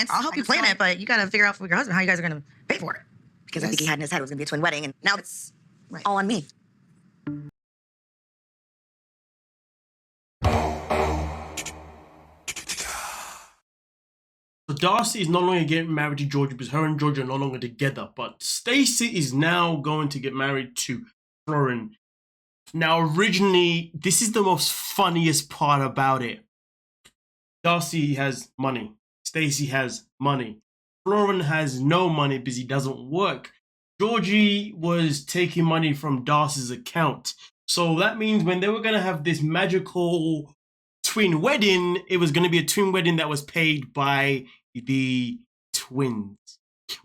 I'll help you plan it, but you got to figure out with your husband how you guys are going to pay for it. Because I think he had in his head it was going to be a twin wedding, and now it's all on me. So Darcey is no longer getting married to Georgie because her and Georgie are no longer together. But Stacey is now going to get married to Florian. Now, originally, this is the most funniest part about it. Darcey has money. Stacey has money. Florian has no money because he doesn't work. Georgie was taking money from Darcey's account. So that means when they were going to have this magical twin wedding, it was going to be a twin wedding that was paid by the twins.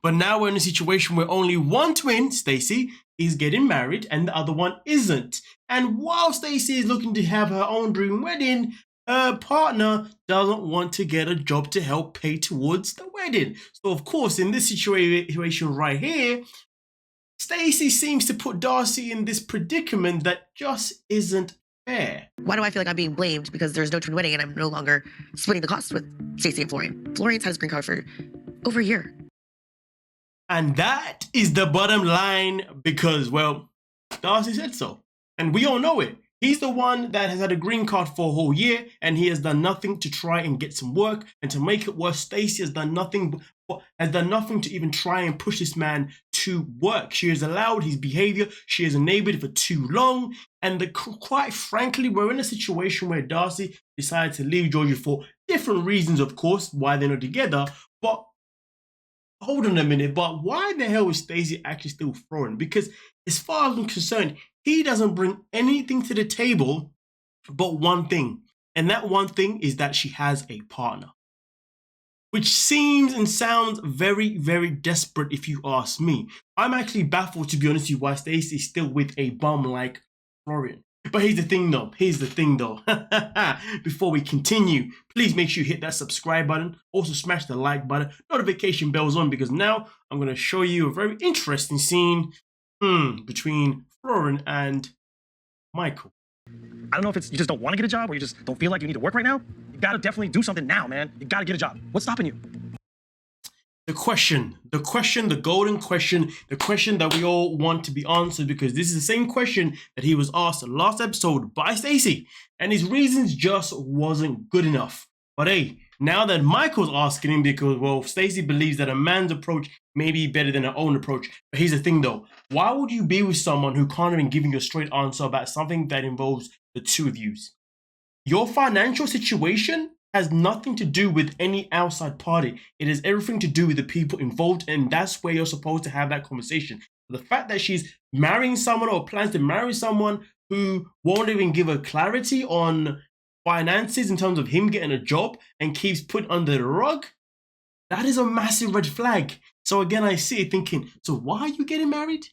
But now we're in a situation where only one twin, Stacey, is getting married and the other one isn't. And while Stacey is looking to have her own dream wedding, her partner doesn't want to get a job to help pay towards the wedding. So of course, in this situation right here, Stacey seems to put Darcey in this predicament that just isn't fair. Why do I feel like I'm being blamed because there's no twin wedding and I'm no longer splitting the costs with Stacey and Florian? Florian's had his green card for over a year. And that is the bottom line because, well, Darcey said so. And we all know it. He's the one that has had a green card for a whole year and he has done nothing to try and get some work. And to make it worse, Stacey has done nothing to even try and push this man to work. She has allowed his behavior. She has enabled it for too long. And quite frankly, we're in a situation where Darcey decided to leave Georgie for different reasons, of course, why they're not together. But hold on a minute, but why the hell is Stacey actually still Florian? Because as far as I'm concerned, he doesn't bring anything to the table but one thing. And that one thing is that she has a partner. Which seems and sounds very, very desperate if you ask me. I'm actually baffled, to be honest with you, why Stacey is still with a bum like Florian. But here's the thing though, before we continue, please make sure you hit that subscribe button. Also smash the like button, notification bells on, because now I'm going to show you a very interesting scene between Florian and Michael. I don't know if it's you just don't want to get a job or you just don't feel like you need to work right now. You got to definitely do something now, man. You got to get a job. What's stopping you? The golden question, the question that we all want to be answered, because this is the same question that he was asked last episode by Stacey, and his reasons just wasn't good enough. But hey, now that Michael's asking him, because, well, Stacey believes that a man's approach may be better than her own approach. But here's the thing though, why would you be with someone who can't even give you a straight answer about something that involves the two of you? Your financial situation has nothing to do with any outside party. It has everything to do with the people involved, and that's where you're supposed to have that conversation. The fact that she's marrying someone or plans to marry someone who won't even give her clarity on finances in terms of him getting a job and keeps put under the rug, that is a massive red flag. So again, I see it thinking, so why are you getting married?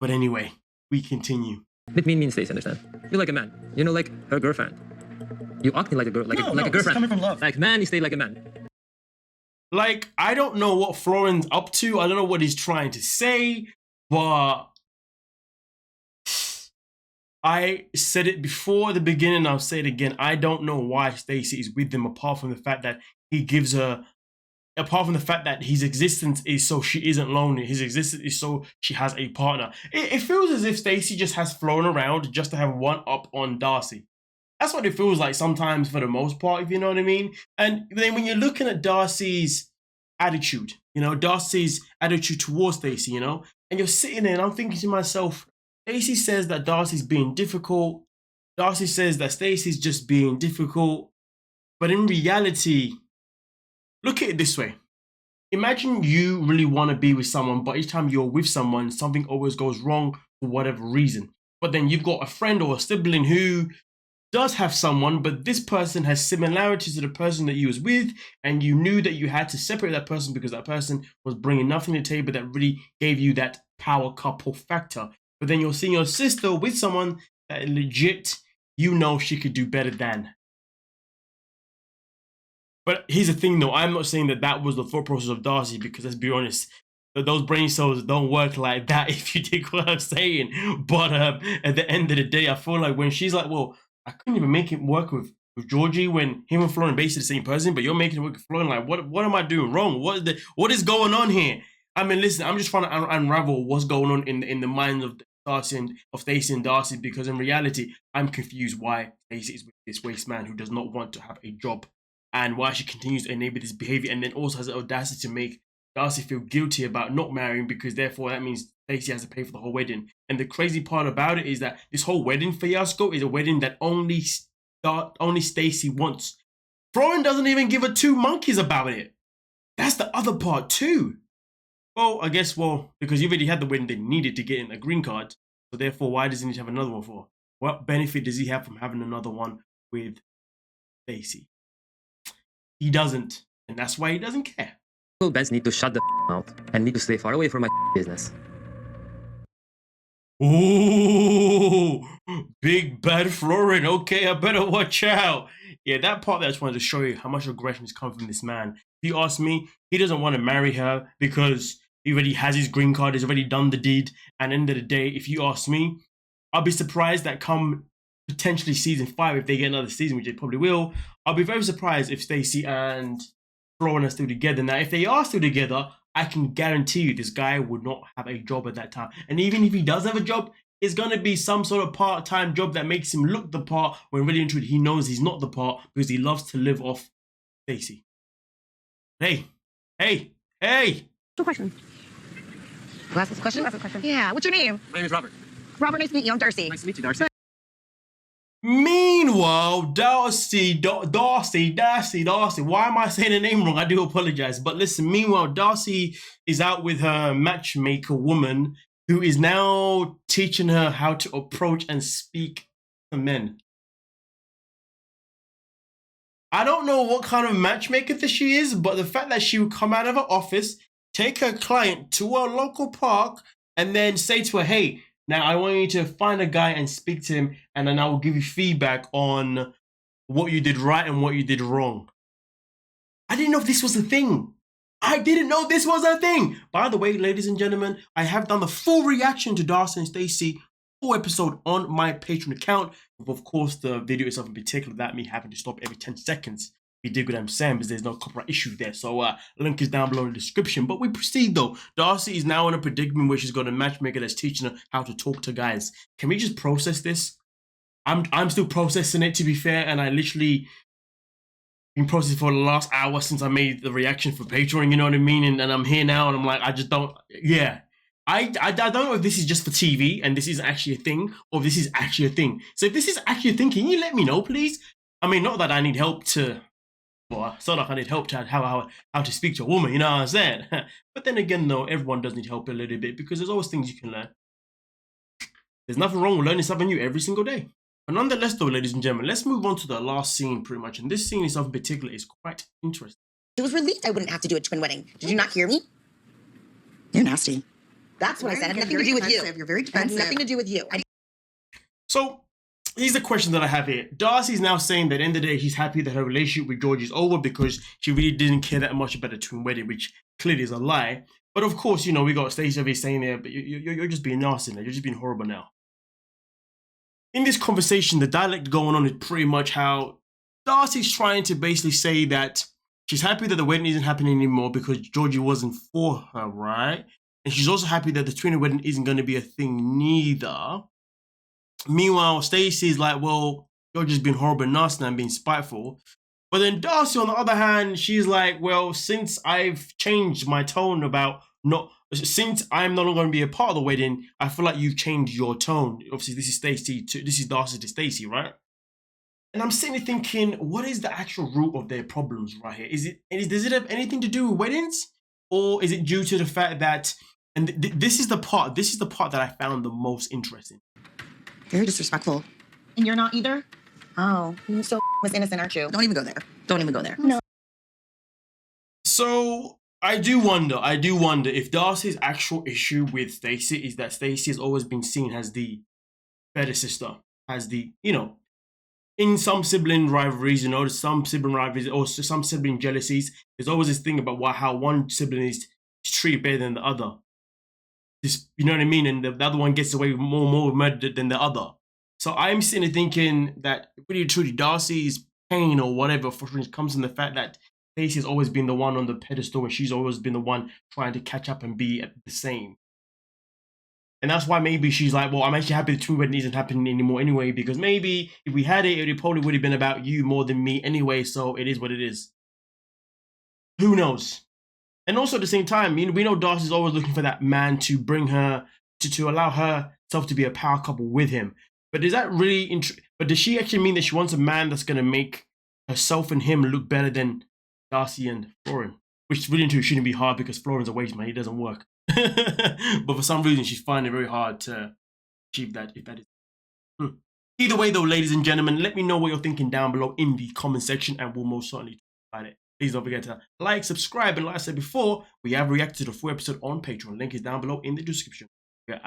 But anyway, we continue. With me and Stacey, understand? You're like a man. You know, like her girlfriend. You acting like a girl, like a girlfriend. It's coming from love. Like man, you stay like a man. Like, I don't know what Florian's up to. I don't know what he's trying to say, but I said it before the beginning. I'll say it again. I don't know why Stacey is with him, apart from the fact that he gives her, apart from the fact that his existence is so she isn't lonely. His existence is so she has a partner. It feels as if Stacey just has flown around just to have one up on Darcey. That's what it feels like sometimes for the most part, if you know what I mean. And then when you're looking at Darcey's attitude, you know, Darcey's attitude towards Stacey, you know, and you're sitting there and I'm thinking to myself, Stacey says that Darcey's being difficult. Darcey says that Stacey's just being difficult. But in reality, look at it this way. Imagine you really want to be with someone, but each time you're with someone, something always goes wrong for whatever reason. But then you've got a friend or a sibling who does have someone, but this person has similarities to the person that you was with, and you knew that you had to separate that person because that person was bringing nothing to the table that really gave you that power couple factor. But then you're seeing your sister with someone that legit, you know she could do better than. But here's the thing though, I'm not saying that that was the thought process of Darcey, because let's be honest, those brain cells don't work like that, if you dig what I'm saying. But at the end of the day, I feel like when she's like, well, I couldn't even make it work with with Georgie when him and Florian are basically the same person, but you're making it work with Florian. Like, what am I doing wrong? What is going on here? I mean, listen, I'm just trying to unravel what's going on in the minds of Stacey and Darcey, because in reality, I'm confused why Stacey is with this waste man who does not want to have a job, and why she continues to enable this behavior, and then also has the audacity to make Darcey feel guilty about not marrying, because therefore that means Stacey has to pay for the whole wedding. And the crazy part about it is that this whole wedding fiasco is a wedding that only Stacey wants. Florian doesn't even give her two monkeys about it. That's the other part too. Well, I guess, because you already had the wedding they needed to get in a green card, so therefore, why does he need to have another one for? What benefit does he have from having another one with Stacey? He doesn't, and that's why he doesn't care. Bens need to shut the out and need to stay far away from my business. Ooh, big bad Florian. Okay, I better watch out. Yeah, that part that I just wanted to show you how much aggression is coming from this man. If you ask me, he doesn't want to marry her because he already has his green card. He's already done the deed. And at the end of the day, if you ask me, I'll be surprised that come potentially season 5, if they get another season, which they probably will, I'll be very surprised if Stacey and Florian are still together. Now, if they are still together, I can guarantee you this guy would not have a job at that time. And even if he does have a job, it's going to be some sort of part-time job that makes him look the part, when really and truly he knows he's not the part, because he loves to live off Stacey. Hey. Two questions. Last question? Yeah, what's your name? My name is Robert. Robert, nice to meet you. I'm Darcey. Nice to meet you, Darcey. Meanwhile, Darcey. Why am I saying the name wrong? I do apologize. But listen, meanwhile, Darcey is out with her matchmaker woman, who is now teaching her how to approach and speak to men. I don't know what kind of matchmaker that she is, but the fact that she would come out of her office, take her client to a local park, and then say to her, hey, now I want you to find a guy and speak to him, and then I will give you feedback on what you did right and what you did wrong. I didn't know if this was a thing. I didn't know this was a thing. By the way, ladies and gentlemen, I have done the full reaction to Darcey and Stacey full episode on my Patreon account, with of course the video itself in particular, that me having to stop every 10 seconds. You dig what I'm saying, because there's no copyright issue there. So link is down below in the description. But we proceed though. Darcey is now in a predicament where she's got a matchmaker that's teaching her how to talk to guys. Can we just process this? I'm still processing it, to be fair, and I literally been processing for the last hour since I made the reaction for Patreon, you know what I mean? And I'm here now, and I'm like, I just don't, yeah. I don't know if this is just for TV and this is actually a thing, or if this is actually a thing. So if this is actually a thing, can you let me know, please? I mean, not that I need help to, well, it's not like I need help to how to speak to a woman, you know what I'm saying? But then again, though, everyone does need help a little bit, because there's always things you can learn. There's nothing wrong with learning something new every single day. But nonetheless, though, ladies and gentlemen, let's move on to the last scene, pretty much. And this scene itself in particular is quite interesting. It was relieved I wouldn't have to do a twin wedding. Did you not hear me? You're nasty. That's what I said. It had nothing to do with you. You're very It had defensive. nothing to do with you. So, here's the question that I have here. Darcey's now saying that at the end of the day, he's happy that her relationship with Georgie is over because she really didn't care that much about a twin wedding, which clearly is a lie. But of course, you know, we got Stacey saying there, but you're just being nasty now. You're just being horrible now. In this conversation, the dialect going on is pretty much how Darcey's trying to basically say that she's happy that the wedding isn't happening anymore because Georgie wasn't for her, right? And she's also happy that the twin wedding isn't going to be a thing neither. Meanwhile, Stacey's like, well, Georgie's been horrible and nasty and being spiteful. But then Darcey, on the other hand, she's like, well, since I've changed my tone about since I'm no longer going to be a part of the wedding, I feel like you've changed your tone. Obviously, this is Darcey to Stacey, right? And I'm sitting there thinking, what is the actual root of their problems right here? Does it have anything to do with weddings? Or is it due to the fact that, and this is the part that I found the most interesting. Very disrespectful. And you're not either? Oh, you so was innocent, aren't you? Don't even go there. Don't even go there. No. So I do wonder if Darcey's actual issue with Stacey is that Stacey has always been seen as the better sister, as the, you know, in some sibling rivalries, you know, some sibling rivalries or some sibling jealousies, there's always this thing about how one sibling is treated better than the other. This, you know what I mean? And the other one gets away with more murder than the other. So I'm sitting there thinking that pretty truly Darcey is pain or whatever frustration comes from the fact that Stacey has always been the one on the pedestal and she's always been the one trying to catch up and be at the same. And that's why maybe she's like, well, I'm actually happy the twin wedding isn't happening anymore anyway, because maybe if we had it, it probably would have been about you more than me anyway, so it is what it is. Who knows? And also at the same time, we know Darcey's always looking for that man to bring her, to allow herself to be a power couple with him. But is that really, but does she actually mean that she wants a man that's going to make herself and him look better than Darcey and Florian? Which really shouldn't be hard because Florian's a waste man, he doesn't work. But for some reason, she's finding it very hard to achieve that, if that is. Either way, though, ladies and gentlemen, let me know what you're thinking down below in the comment section, and we'll most certainly talk about it. Please don't forget to like, subscribe, and like I said before, we have reacted to the full episode on Patreon. Link is down below in the description.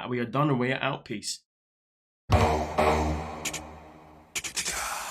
We are done and we are out. Peace.